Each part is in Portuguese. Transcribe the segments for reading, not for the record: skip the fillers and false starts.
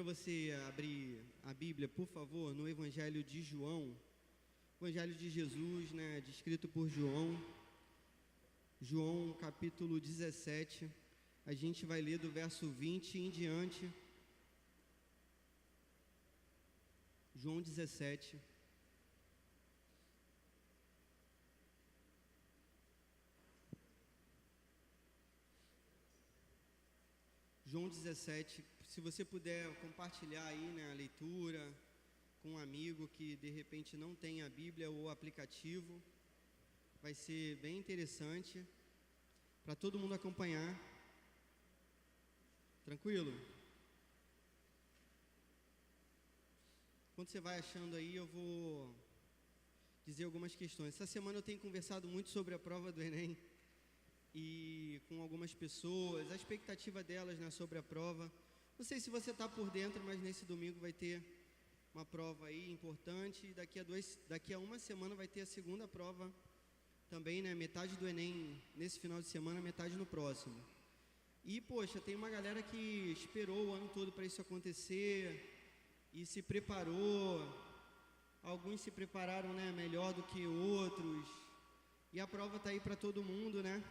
para você abrir a Bíblia, por favor, no Evangelho de João, Evangelho de Jesus, né, descrito por João, João capítulo 17, a gente vai ler do verso 20 em diante. João 17. João 17, se você puder compartilhar aí, né, a leitura com um amigo que de repente não tem a Bíblia ou o aplicativo, vai ser bem interessante para todo mundo acompanhar. Tranquilo? Quando você vai achando aí, eu vou dizer algumas questões. Essa semana eu tenho conversado muito sobre a prova do Enem e com algumas pessoas, a expectativa delas, né, sobre a prova. Não sei se você está por dentro, mas nesse domingo vai ter uma prova aí importante. E daqui a uma semana vai ter a segunda prova também, né? Metade do Enem nesse final de semana, metade no próximo. E, poxa, tem uma galera que esperou o ano todo para isso acontecer e se preparou. Alguns se prepararam, né, melhor do que outros. E a prova está aí para todo mundo, né?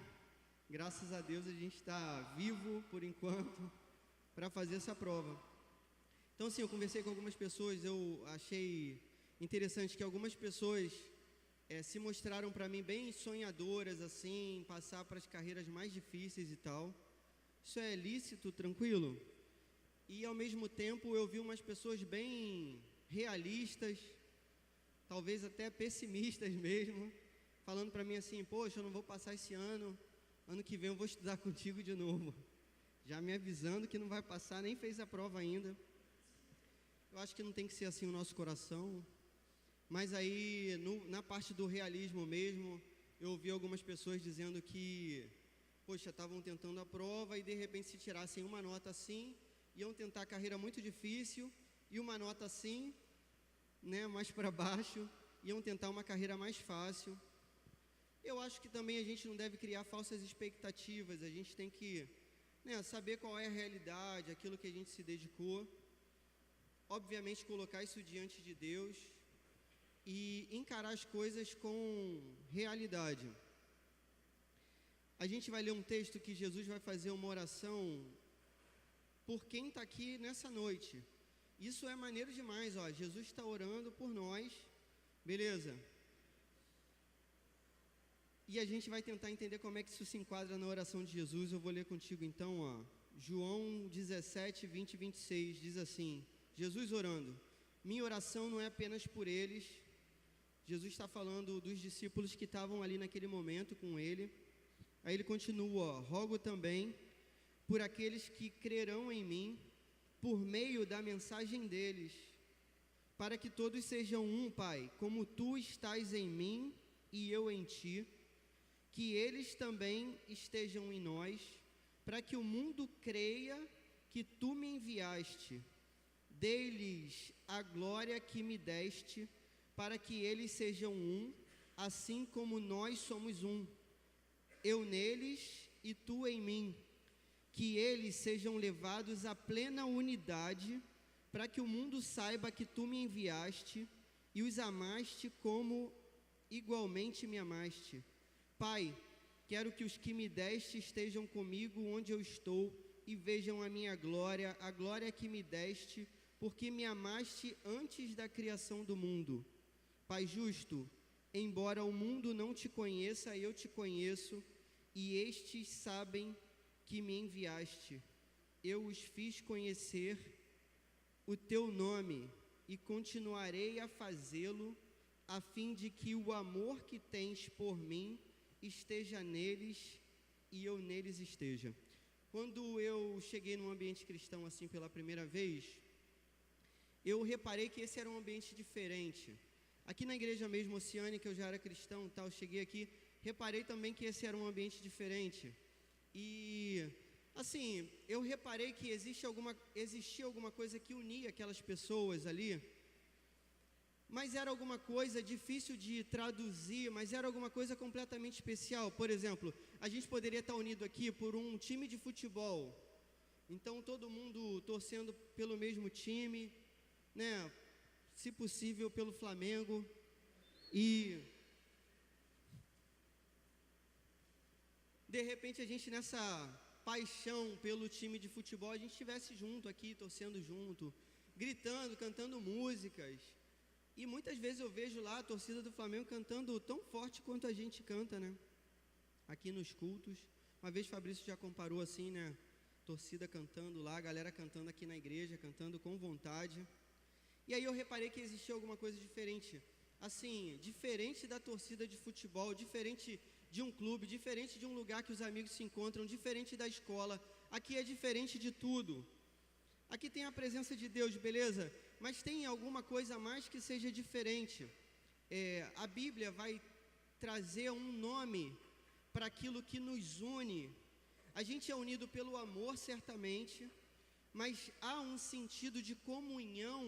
Graças a Deus a gente está vivo por enquanto para fazer essa prova. Então, assim, eu conversei com algumas pessoas, eu achei interessante que algumas pessoas se mostraram para mim bem sonhadoras, assim, passar para as carreiras mais difíceis e tal. Isso é lícito, tranquilo? E ao mesmo tempo eu vi umas pessoas bem realistas, talvez até pessimistas mesmo, falando para mim assim: poxa, eu não vou passar esse ano que vem eu vou estudar contigo de novo. Já me avisando que não vai passar, nem fez a prova ainda. Eu acho que não tem que ser assim o nosso coração. Mas aí, na parte do realismo mesmo, eu ouvi algumas pessoas dizendo que, poxa, estavam tentando a prova e de repente se tirassem uma nota assim, iam tentar a carreira muito difícil, e uma nota assim, né, mais para baixo, iam tentar uma carreira mais fácil. Eu acho que também a gente não deve criar falsas expectativas, a gente tem que, né, saber qual é a realidade, aquilo que a gente se dedicou, obviamente colocar isso diante de Deus e encarar as coisas com realidade. A gente vai ler um texto que Jesus vai fazer uma oração por quem está aqui nessa noite. Isso é maneiro demais, ó. Jesus está orando por nós, beleza? E a gente vai tentar entender como é que isso se enquadra na oração de Jesus. Eu vou ler contigo então, ó. João 17, 20 e 26, diz assim, Jesus orando: minha oração não é apenas por eles. Jesus está falando dos discípulos que estavam ali naquele momento com ele. Aí ele continua, ó, rogo também por aqueles que crerão em mim, por meio da mensagem deles, para que todos sejam um, Pai, como tu estás em mim e eu em ti, que eles também estejam em nós, para que o mundo creia que tu me enviaste. Dê-lhes a glória que me deste, para que eles sejam um, assim como nós somos um, eu neles e tu em mim, que eles sejam levados à plena unidade, para que o mundo saiba que tu me enviaste e os amaste como igualmente me amaste. Pai, quero que os que me deste estejam comigo onde eu estou e vejam a minha glória, a glória que me deste, porque me amaste antes da criação do mundo. Pai justo, embora o mundo não te conheça, eu te conheço, e estes sabem que me enviaste. Eu os fiz conhecer o teu nome e continuarei a fazê-lo, a fim de que o amor que tens por mim esteja neles e eu neles esteja. Quando eu cheguei num ambiente cristão assim pela primeira vez, eu reparei que esse era um ambiente diferente. Aqui na igreja mesmo oceânica, eu já era cristão, tal, cheguei aqui, reparei também que esse era um ambiente diferente. E assim, eu reparei que existia alguma coisa que unia aquelas pessoas ali, mas era alguma coisa difícil de traduzir, mas era alguma coisa completamente especial. Por exemplo, a gente poderia estar unido aqui por um time de futebol, Então todo mundo torcendo pelo mesmo time, né? Se possível pelo Flamengo. E de repente a gente nessa paixão pelo time de futebol, a gente estivesse junto aqui, torcendo junto, gritando, cantando músicas. E muitas vezes eu vejo lá a torcida do Flamengo cantando tão forte quanto a gente canta, né? Aqui nos cultos. Uma vez Fabrício já comparou assim, né? Torcida cantando lá, a galera cantando aqui na igreja, cantando com vontade. E aí eu reparei que existia alguma coisa diferente. Assim, diferente da torcida de futebol, diferente de um clube, diferente de um lugar que os amigos se encontram, diferente da escola. Aqui é diferente de tudo. Aqui tem a presença de Deus, beleza? Mas tem alguma coisa a mais que seja diferente. A Bíblia vai trazer um nome para aquilo que nos une. A gente é unido pelo amor, certamente, mas há um sentido de comunhão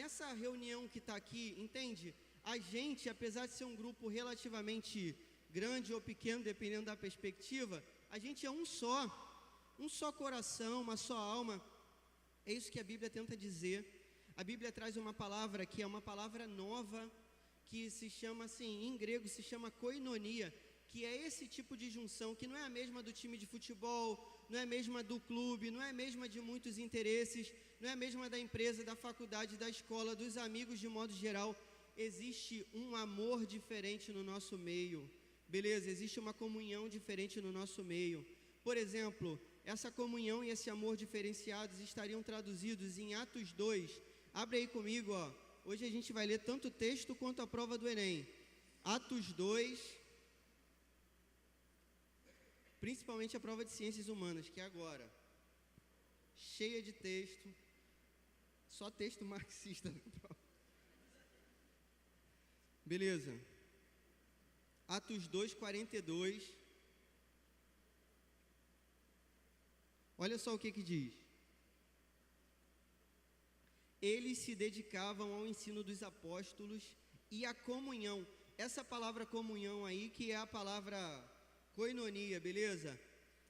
nessa reunião que está aqui, entende? A gente, apesar de ser um grupo relativamente grande ou pequeno, dependendo da perspectiva, a gente é um só coração, uma só alma. É isso que a Bíblia tenta dizer. A Bíblia traz uma palavra que é uma palavra nova, que se chama assim, em grego se chama koinonia, que é esse tipo de junção, que não é a mesma do time de futebol, não é a mesma do clube, não é a mesma de muitos interesses, não é a mesma da empresa, da faculdade, da escola, dos amigos de modo geral. Existe um amor diferente no nosso meio, beleza? Existe uma comunhão diferente no nosso meio. Por exemplo, essa comunhão e esse amor diferenciados estariam traduzidos em Atos 2. Abre aí comigo, ó. Hoje a gente vai ler tanto o texto quanto a prova do Enem. Atos 2, principalmente a prova de ciências humanas, que é agora. Cheia de texto, só texto marxista na prova. Beleza. Atos 2, 42. Olha só o que diz. Eles se dedicavam ao ensino dos apóstolos e à comunhão. Essa palavra comunhão aí, que é a palavra koinonia, beleza?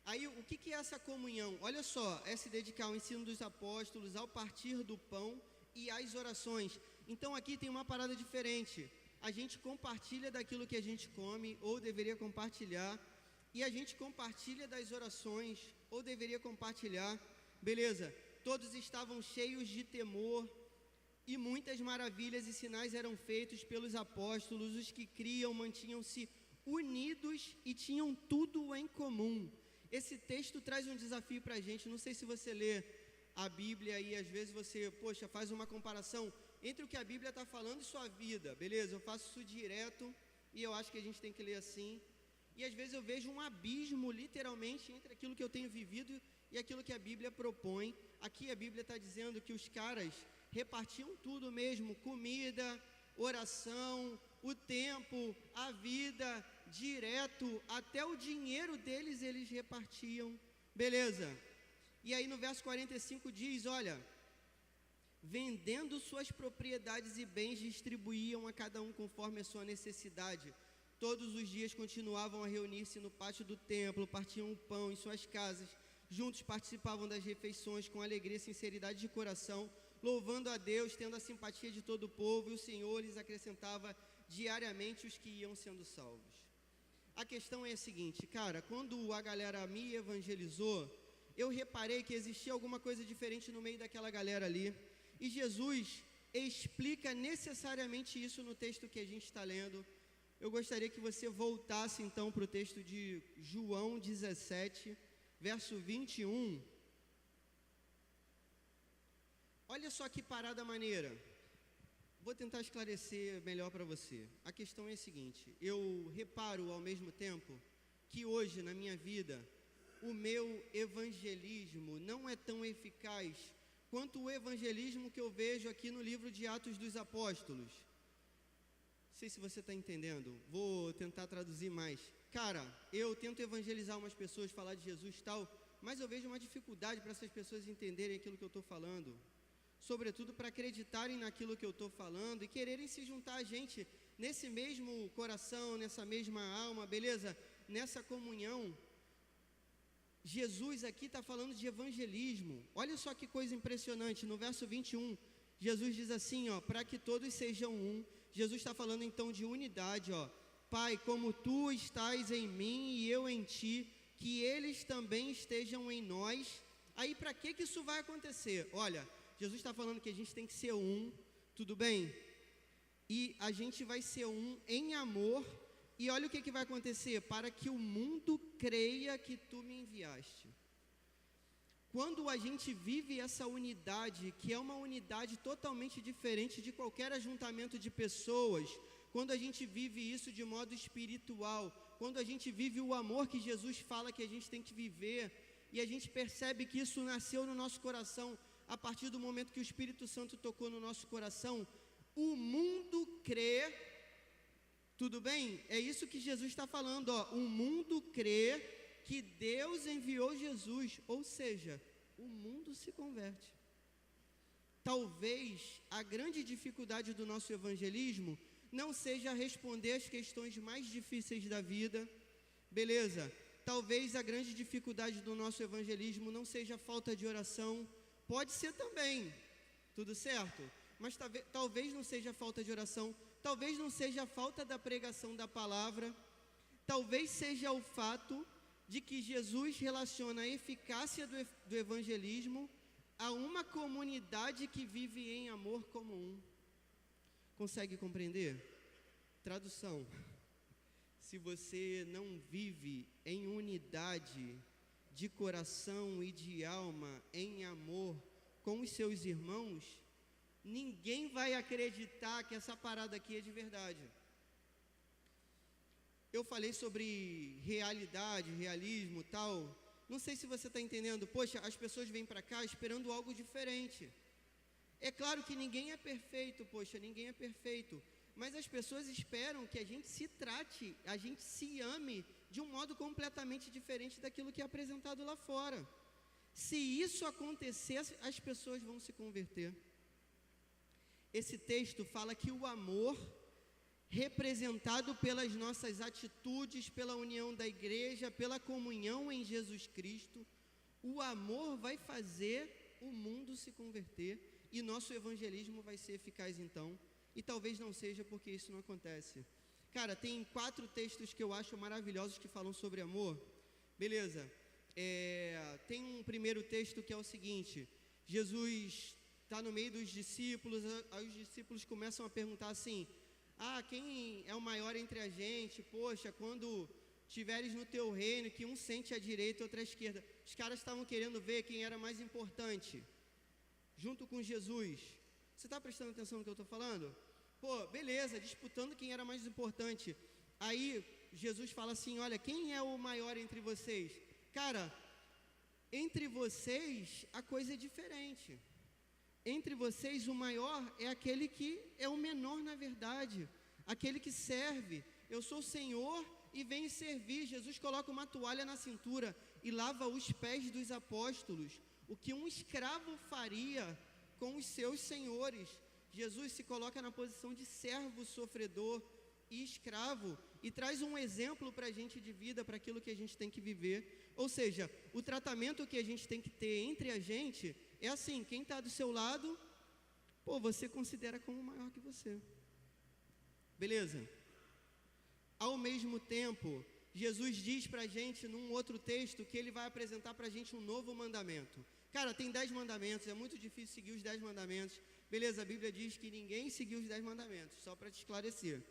Aí, o que é essa comunhão? Olha só, é se dedicar ao ensino dos apóstolos, ao partir do pão e às orações. Então, aqui tem uma parada diferente. A gente compartilha daquilo que a gente come, ou deveria compartilhar, e a gente compartilha das orações, ou deveria compartilhar, beleza? Todos estavam cheios de temor, e muitas maravilhas e sinais eram feitos pelos apóstolos. Os que criam mantinham-se unidos e tinham tudo em comum. Esse texto traz um desafio para a gente. Não sei se você lê a Bíblia e às vezes você, faz uma comparação entre o que a Bíblia está falando e sua vida, beleza? Eu faço isso direto e eu acho que a gente tem que ler assim. E às vezes eu vejo um abismo, literalmente, entre aquilo que eu tenho vivido e aquilo que a Bíblia propõe. Aqui a Bíblia está dizendo que os caras repartiam tudo mesmo, comida, oração, o tempo, a vida, direto, até o dinheiro deles eles repartiam, beleza? E aí no verso 45 diz, olha, vendendo suas propriedades e bens, distribuíam a cada um conforme a sua necessidade. Todos os dias continuavam a reunir-se no pátio do templo, partiam o pão em suas casas, juntos participavam das refeições com alegria e sinceridade de coração, louvando a Deus, tendo a simpatia de todo o povo, e o Senhor lhes acrescentava diariamente os que iam sendo salvos. A questão é a seguinte, cara, quando a galera me evangelizou, eu reparei que existia alguma coisa diferente no meio daquela galera ali, e Jesus explica necessariamente isso no texto que a gente está lendo. Eu gostaria que você voltasse então para o texto de João 17, verso 21. Olha só que parada maneira. Vou tentar esclarecer melhor para você. A questão é a seguinte, eu reparo ao mesmo tempo que hoje na minha vida, o meu evangelismo não é tão eficaz quanto o evangelismo que eu vejo aqui no livro de Atos dos Apóstolos. Não sei se você está entendendo, vou tentar traduzir mais. Cara, eu tento evangelizar umas pessoas, falar de Jesus e tal, mas eu vejo uma dificuldade para essas pessoas entenderem aquilo que eu estou falando. Sobretudo para acreditarem naquilo que eu estou falando e quererem se juntar a gente nesse mesmo coração, nessa mesma alma, beleza? Nessa comunhão. Jesus aqui está falando de evangelismo. Olha só que coisa impressionante, no verso 21, Jesus diz assim, ó, para que todos sejam um. Jesus está falando então de unidade, ó. Pai, como tu estás em mim e eu em ti, que eles também estejam em nós. Aí para que isso vai acontecer? Olha, Jesus está falando que a gente tem que ser um, tudo bem? E a gente vai ser um em amor. E olha o que vai acontecer, para que o mundo creia que tu me enviaste. Quando a gente vive essa unidade, que é uma unidade totalmente diferente de qualquer ajuntamento de pessoas, quando a gente vive isso de modo espiritual, quando a gente vive o amor que Jesus fala que a gente tem que viver, e a gente percebe que isso nasceu no nosso coração, a partir do momento que o Espírito Santo tocou no nosso coração, o mundo crê. Tudo bem? É isso que Jesus está falando, ó. O mundo crê que Deus enviou Jesus, ou seja, o mundo se converte. Talvez a grande dificuldade do nosso evangelismo não seja responder as questões mais difíceis da vida, beleza? Talvez a grande dificuldade do nosso evangelismo não seja a falta de oração, pode ser também, tudo certo? Mas talvez não seja a falta de oração, talvez não seja a falta da pregação da palavra, talvez seja o fato de que Jesus relaciona a eficácia do evangelismo a uma comunidade que vive em amor comum. Consegue compreender? Tradução: se você não vive em unidade de coração e de alma, em amor com os seus irmãos, ninguém vai acreditar que essa parada aqui é de verdade. Eu falei sobre realidade, realismo, tal. Não sei se você está entendendo. Poxa, as pessoas vêm para cá esperando algo diferente. É claro que ninguém é perfeito, poxa, ninguém é perfeito. Mas as pessoas esperam que a gente se trate, a gente se ame de um modo completamente diferente daquilo que é apresentado lá fora. Se isso acontecer, as pessoas vão se converter. Esse texto fala que o amor, representado pelas nossas atitudes, pela união da igreja, pela comunhão em Jesus Cristo, o amor vai fazer o mundo se converter e nosso evangelismo vai ser eficaz então. E talvez não seja porque isso não acontece. Cara, tem 4 textos que eu acho maravilhosos que falam sobre amor. Beleza. Tem um primeiro texto que é o seguinte: Jesus está no meio dos discípulos, aí os discípulos começam a perguntar assim: quem é o maior entre a gente? Poxa, quando tiveres no teu reino, que um sente à direita e outro à esquerda. Os caras estavam querendo ver quem era mais importante, junto com Jesus. Você está prestando atenção no que eu estou falando? Pô, beleza, disputando quem era mais importante. Aí Jesus fala assim: olha, quem é o maior entre vocês? Cara, entre vocês a coisa é diferente. Entre vocês o maior é aquele que é o menor na verdade, aquele que serve. Eu sou o Senhor e venho servir. Jesus coloca uma toalha na cintura e lava os pés dos apóstolos, o que um escravo faria com os seus senhores. Jesus se coloca na posição de servo sofredor e escravo e traz um exemplo para a gente de vida, para aquilo que a gente tem que viver. Ou seja, o tratamento que a gente tem que ter entre a gente é assim: quem está do seu lado, você considera como maior que você. Beleza? Ao mesmo tempo, Jesus diz para a gente num outro texto que ele vai apresentar para a gente um novo mandamento. Cara, tem 10 mandamentos, é muito difícil seguir os 10 mandamentos. Beleza, a Bíblia diz que ninguém seguiu os 10 mandamentos, só para te esclarecer.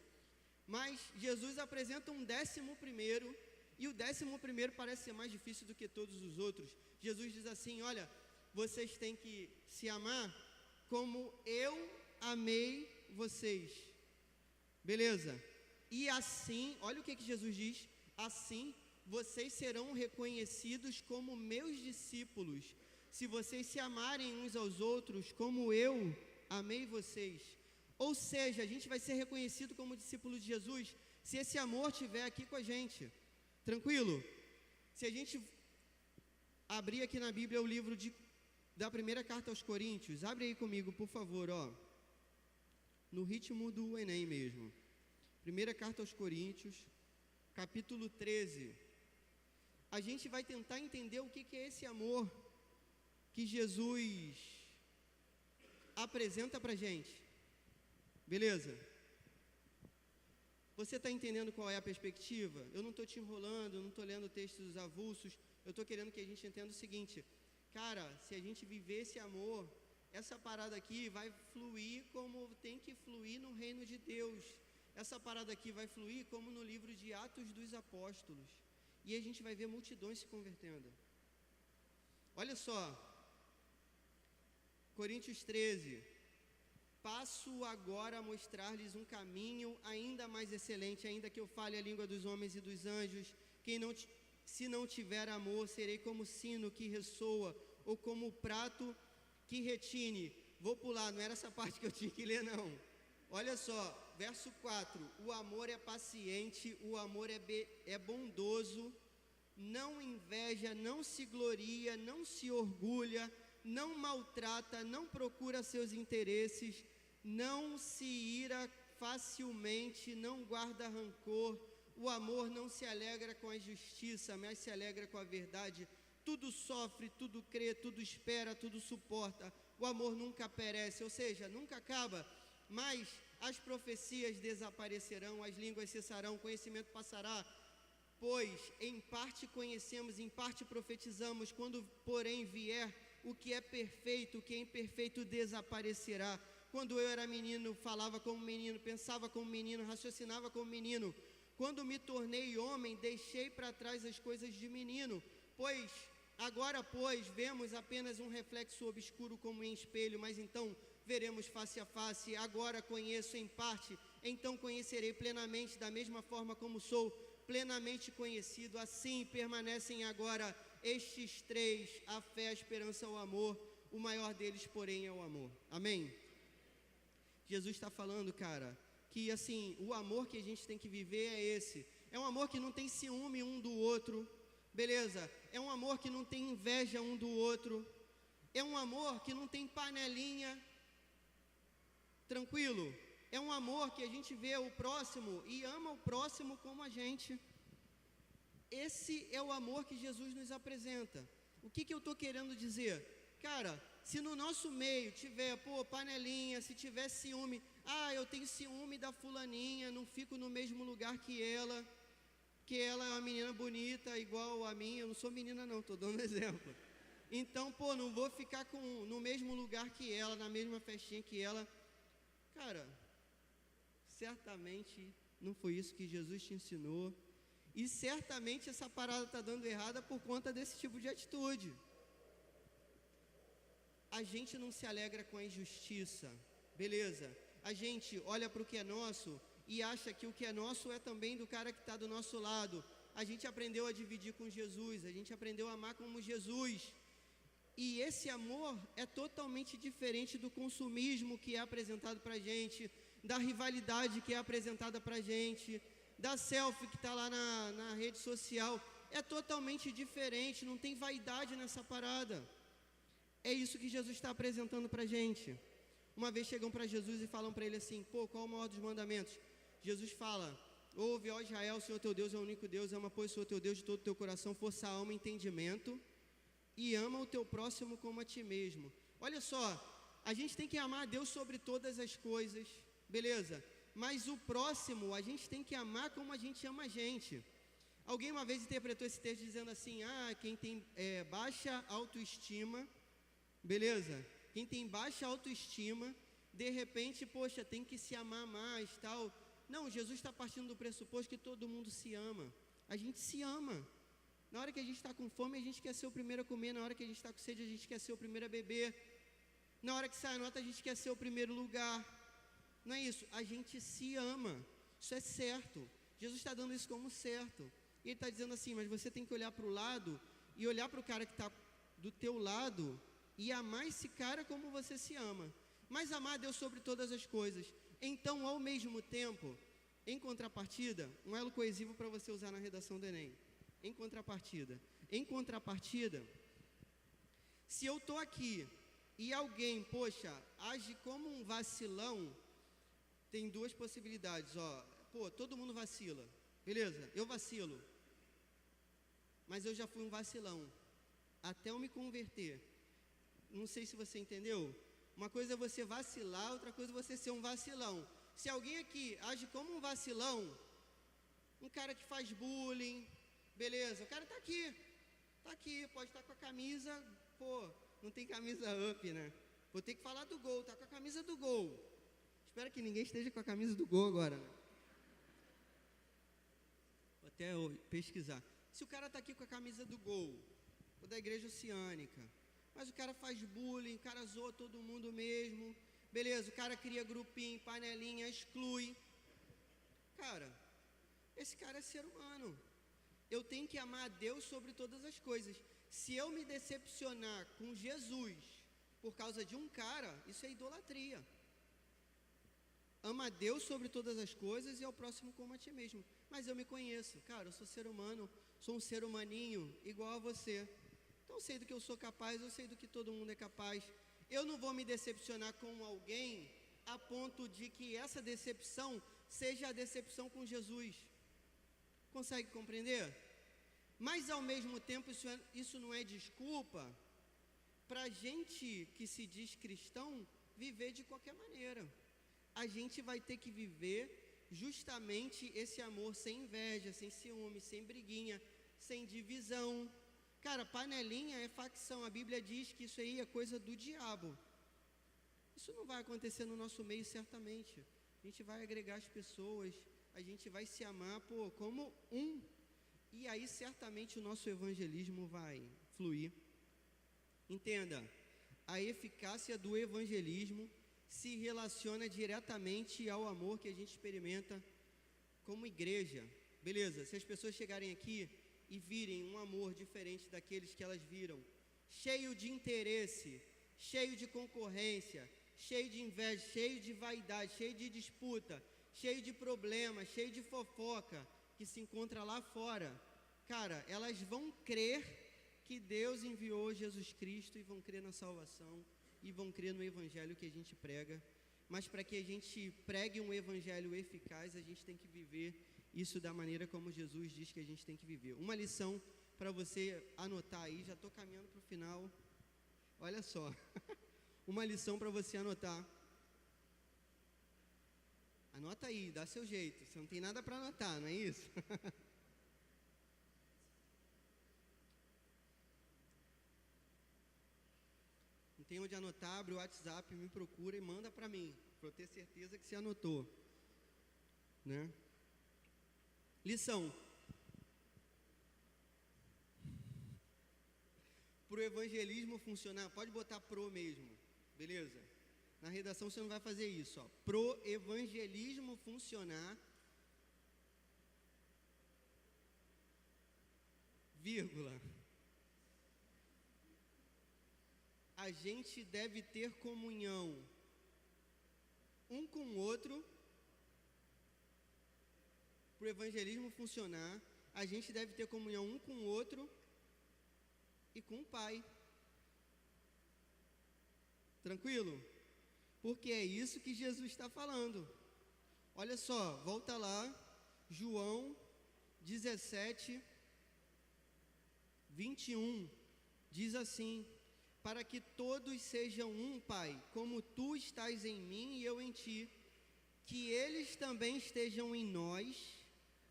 Mas Jesus apresenta um 11º, e o 11º parece ser mais difícil do que todos os outros. Jesus diz assim: olha, vocês têm que se amar como eu amei vocês. Beleza? E assim, olha o que Jesus diz: assim vocês serão reconhecidos como meus discípulos, se vocês se amarem uns aos outros como eu amei vocês. Ou seja, a gente vai ser reconhecido como discípulo de Jesus se esse amor estiver aqui com a gente. Tranquilo? Se a gente abrir aqui na Bíblia o livro da primeira carta aos Coríntios, abre aí comigo, por favor, no ritmo do Enem mesmo. Primeira carta aos Coríntios, capítulo 13. a gente vai tentar entender o que é esse amor que Jesus apresenta para a gente. Beleza? Você está entendendo qual é a perspectiva? Eu não estou te enrolando, eu não estou lendo textos avulsos, eu estou querendo que a gente entenda o seguinte: cara, se a gente viver esse amor, essa parada aqui vai fluir como tem que fluir no reino de Deus. Essa parada aqui vai fluir como no livro de Atos dos Apóstolos. E a gente vai ver multidões se convertendo. Olha só, Coríntios 13. Passo agora a mostrar-lhes um caminho ainda mais excelente, ainda que eu fale a língua dos homens e dos anjos. Se não tiver amor, serei como sino que ressoa, ou como prato que retine. Vou pular, não era essa parte que eu tinha que ler, não. Olha só, verso 4. O amor é paciente, o amor é bondoso, não inveja, não se gloria, não se orgulha, não maltrata, não procura seus interesses, não se ira facilmente, não guarda rancor. O amor não se alegra com a injustiça, mas se alegra com a verdade. Tudo sofre, tudo crê, tudo espera, tudo suporta. O amor nunca perece, ou seja, nunca acaba. Mas as profecias desaparecerão, as línguas cessarão, o conhecimento passará. Pois em parte conhecemos, em parte profetizamos. Quando, porém, vier o que é perfeito, o que é imperfeito desaparecerá. Quando eu era menino, falava como menino, pensava como menino, raciocinava como menino. Quando me tornei homem, deixei para trás as coisas de menino. Agora, vemos apenas um reflexo obscuro como em espelho, mas então veremos face a face. Agora conheço em parte, então conhecerei plenamente, da mesma forma como sou plenamente conhecido. Assim permanecem agora estes três: a fé, a esperança, o amor. O maior deles, porém, é o amor. Amém? Jesus está falando, cara, que assim, o amor que a gente tem que viver é esse. É um amor que não tem ciúme um do outro, beleza? É um amor que não tem inveja um do outro. É um amor que não tem panelinha, tranquilo? É um amor que a gente vê o próximo e ama o próximo como a gente. Esse é o amor que Jesus nos apresenta. O que eu estou querendo dizer? Cara, se no nosso meio tiver, panelinha, se tiver ciúme, eu tenho ciúme da fulaninha, não fico no mesmo lugar que ela é uma menina bonita, igual a mim. Eu não sou menina não, estou dando exemplo. Então, não vou ficar no mesmo lugar que ela, na mesma festinha que ela. Cara, certamente não foi isso que Jesus te ensinou. E certamente essa parada está dando errada por conta desse tipo de atitude. A gente não se alegra com a injustiça, beleza? A gente olha para o que é nosso e acha que o que é nosso é também do cara que está do nosso lado. A gente aprendeu a dividir com Jesus, a gente aprendeu a amar como Jesus. E esse amor é totalmente diferente do consumismo que é apresentado para a gente, da rivalidade que é apresentada para a gente, da selfie que está lá na rede social. É totalmente diferente, não tem vaidade nessa parada. É isso que Jesus está apresentando para a gente. Uma vez chegam para Jesus e falam para ele assim: qual é o maior dos mandamentos? Jesus fala: ouve, ó Israel, o Senhor teu Deus é o único Deus, ama, pois, o Senhor teu Deus de todo o teu coração, força, alma, entendimento, e ama o teu próximo como a ti mesmo. Olha só, a gente tem que amar a Deus sobre todas as coisas, beleza? Mas o próximo, a gente tem que amar como a gente ama a gente. Alguém uma vez interpretou esse texto dizendo assim: quem tem baixa autoestima, beleza? Quem tem baixa autoestima, de repente, tem que se amar mais, tal. Não, Jesus está partindo do pressuposto que todo mundo se ama. A gente se ama. Na hora que a gente está com fome, a gente quer ser o primeiro a comer. Na hora que a gente está com sede, a gente quer ser o primeiro a beber. Na hora que sai a nota, a gente quer ser o primeiro lugar. Não é isso? A gente se ama. Isso é certo. Jesus está dando isso como certo. E Ele está dizendo assim: mas você tem que olhar para o lado e olhar para o cara que está do teu lado e amar esse cara como você se ama. Mas amar a Deus sobre todas as coisas. Então, ao mesmo tempo, em contrapartida, um elo coesivo para você usar na redação do Enem. Em contrapartida, se eu estou aqui e alguém, age como um vacilão, tem duas possibilidades, todo mundo vacila, beleza? Eu vacilo. mas eu já fui um vacilão, até eu me converter. Não sei se você entendeu. Uma coisa é você vacilar, outra coisa é você ser um vacilão. Se alguém aqui age como um vacilão, um cara que faz bullying, beleza, o cara tá aqui, pode estar com a camisa, não tem camisa up, né? Vou ter que falar do Gol, tá com a camisa do Gol. Espero que ninguém esteja com a camisa do Gol agora, né? Vou até pesquisar. Se o cara tá aqui com a camisa do Gol, ou da Igreja Oceânica, mas o cara faz bullying, o cara zoa todo mundo mesmo, beleza, o cara cria grupinho, panelinha, exclui. Cara, esse cara é ser humano. Eu tenho que amar a Deus sobre todas as coisas. Se eu me decepcionar com Jesus por causa de um cara, isso é idolatria. Ama a Deus sobre todas as coisas e ao próximo como a ti mesmo. Mas eu me conheço, cara, eu sou ser humano, sou um ser humaninho igual a você. Então eu sei do que eu sou capaz, eu sei do que todo mundo é capaz. Eu não vou me decepcionar com alguém a ponto de que essa decepção seja a decepção com Jesus. Consegue compreender? Mas ao mesmo tempo isso não é desculpa para a gente que se diz cristão viver de qualquer maneira. A gente vai ter que viver justamente esse amor sem inveja, sem ciúme, sem briguinha, sem divisão. Cara, panelinha é facção, a Bíblia diz que isso aí é coisa do diabo. Isso não vai acontecer no nosso meio certamente. A gente vai agregar as pessoas, a gente vai se amar como um. E aí certamente o nosso evangelismo vai fluir. Entenda, a eficácia do evangelismo se relaciona diretamente ao amor que a gente experimenta como igreja. Beleza, se as pessoas chegarem aqui e virem um amor diferente daqueles que elas viram, cheio de interesse, cheio de concorrência, cheio de inveja, cheio de vaidade, cheio de disputa, cheio de problemas, cheio de fofoca, que se encontra lá fora, cara, elas vão crer que Deus enviou Jesus Cristo e vão crer na salvação e vão crer no evangelho que a gente prega. Mas para que a gente pregue um evangelho eficaz, a gente tem que viver isso da maneira como Jesus diz que a gente tem que viver. Uma lição para você anotar aí, já estou caminhando para o final. Olha só, uma lição para você anotar. Anota aí, dá seu jeito, você não tem nada para anotar, não é isso? Não tem onde anotar, abre o WhatsApp, me procura e manda para mim, para eu ter certeza que você anotou, né? Lição. Para o evangelismo funcionar, pode botar pro mesmo, beleza? Na redação você não vai fazer isso, ó. Pro evangelismo funcionar, vírgula, a gente deve ter comunhão um com o outro. Para o evangelismo funcionar, a gente deve ter comunhão um com o outro e com o Pai. Tranquilo? Porque é isso que Jesus está falando. Olha só, volta lá, João 17, 21, diz assim: para que todos sejam um, Pai, como tu estás em mim e eu em ti, que eles também estejam em nós,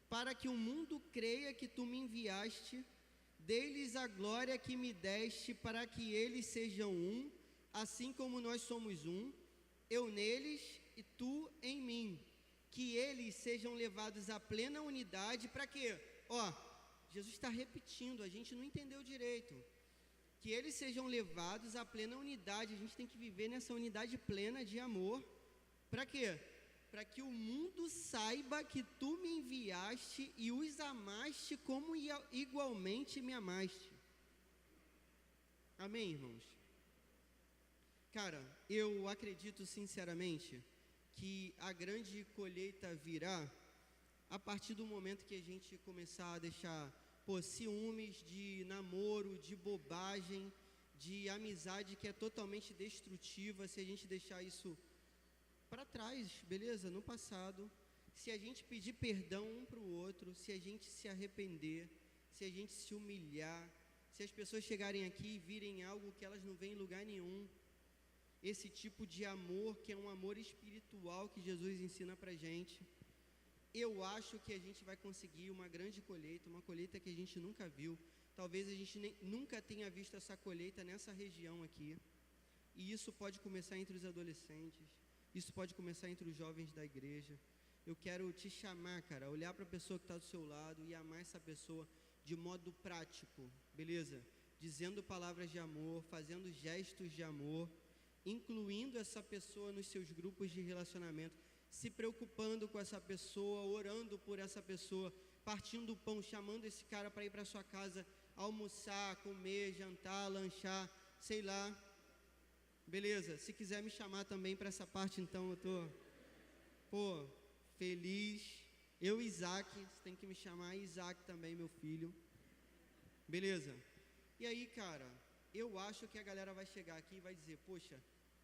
para que o mundo creia que tu me enviaste, dê-lhes a glória que me deste, para que eles sejam um, assim como nós somos um, eu neles e tu em mim, que eles sejam levados à plena unidade. Para quê? Jesus está repetindo, a gente não entendeu direito. Que eles sejam levados à plena unidade, a gente tem que viver nessa unidade plena de amor. Para quê? Para que o mundo saiba que tu me enviaste e os amaste como igualmente me amaste. Amém, irmãos? Cara, eu acredito sinceramente que a grande colheita virá a partir do momento que a gente começar a deixar ciúmes de namoro, de bobagem, de amizade que é totalmente destrutiva, se a gente deixar isso para trás, beleza? No passado, se a gente pedir perdão um para o outro, se a gente se arrepender, se a gente se humilhar, se as pessoas chegarem aqui e virem algo que elas não veem em lugar nenhum, esse tipo de amor que é um amor espiritual que Jesus ensina pra gente, eu acho que a gente vai conseguir uma grande colheita, uma colheita que a gente nunca viu. Talvez a gente nunca tenha visto essa colheita nessa região aqui. E isso pode começar entre os adolescentes, isso pode começar entre os jovens da igreja. Eu quero te chamar, cara, olhar para a pessoa que está do seu lado e amar essa pessoa de modo prático, beleza? Dizendo palavras de amor, fazendo gestos de amor, incluindo essa pessoa nos seus grupos de relacionamento, se preocupando com essa pessoa, orando por essa pessoa, partindo o pão, chamando esse cara para ir para sua casa, almoçar, comer, jantar, lanchar, sei lá. Beleza, se quiser me chamar também para essa parte, então eu tô, feliz. Eu, Isaac, você tem que me chamar Isaac também, meu filho. Beleza? E aí, cara, eu acho que a galera vai chegar aqui e vai dizer, poxa,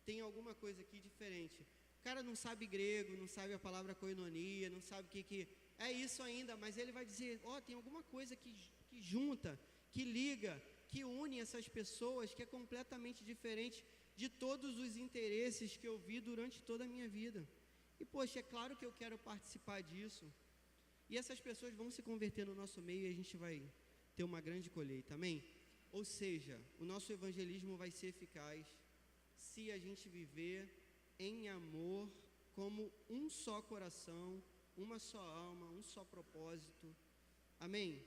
tem alguma coisa aqui diferente. O cara não sabe grego, não sabe a palavra koinonia, não sabe o que é isso ainda, mas ele vai dizer, tem alguma coisa que junta, que liga, que une essas pessoas, que é completamente diferente de todos os interesses que eu vi durante toda a minha vida. E, poxa, é claro que eu quero participar disso. E essas pessoas vão se converter no nosso meio e a gente vai ter uma grande colheita, amém? Ou seja, o nosso evangelismo vai ser eficaz se a gente viver em amor, como um só coração, uma só alma, um só propósito, amém?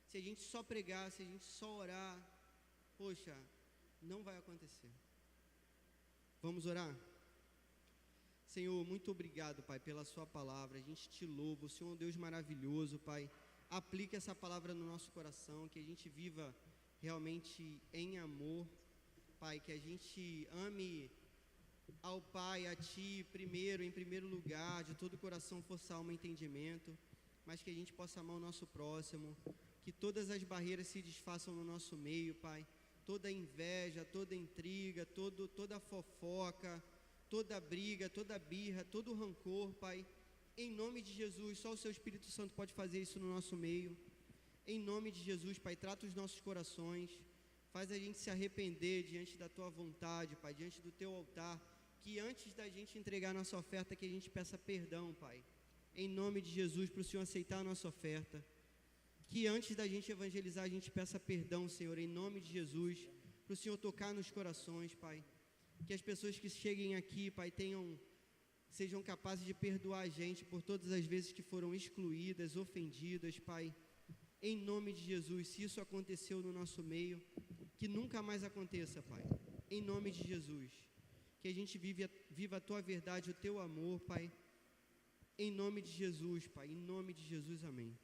Se a gente só pregar, se a gente só orar, poxa, não vai acontecer. Vamos orar? Senhor, muito obrigado, Pai, pela sua palavra, a gente te louva, o Senhor é um Deus maravilhoso, Pai, aplique essa palavra no nosso coração, que a gente viva realmente em amor, Pai, que a gente ame ao Pai, a Ti, em primeiro lugar, de todo o coração, força, alma e entendimento, mas que a gente possa amar o nosso próximo, que todas as barreiras se desfaçam no nosso meio, Pai, toda inveja, toda intriga, toda fofoca, toda briga, toda birra, todo rancor, Pai, em nome de Jesus, só o Seu Espírito Santo pode fazer isso no nosso meio, em nome de Jesus, Pai, trata os nossos corações, faz a gente se arrepender diante da Tua vontade, Pai, diante do Teu altar, que antes da gente entregar a nossa oferta, que a gente peça perdão, Pai, em nome de Jesus, para o Senhor aceitar a nossa oferta, que antes da gente evangelizar, a gente peça perdão, Senhor, em nome de Jesus, para o Senhor tocar nos corações, Pai, que as pessoas que cheguem aqui, Pai, sejam capazes de perdoar a gente por todas as vezes que foram excluídas, ofendidas, Pai, em nome de Jesus. Se isso aconteceu no nosso meio, que nunca mais aconteça, Pai, em nome de Jesus, que a gente viva a Tua verdade, o Teu amor, Pai, em nome de Jesus, Pai, em nome de Jesus, amém.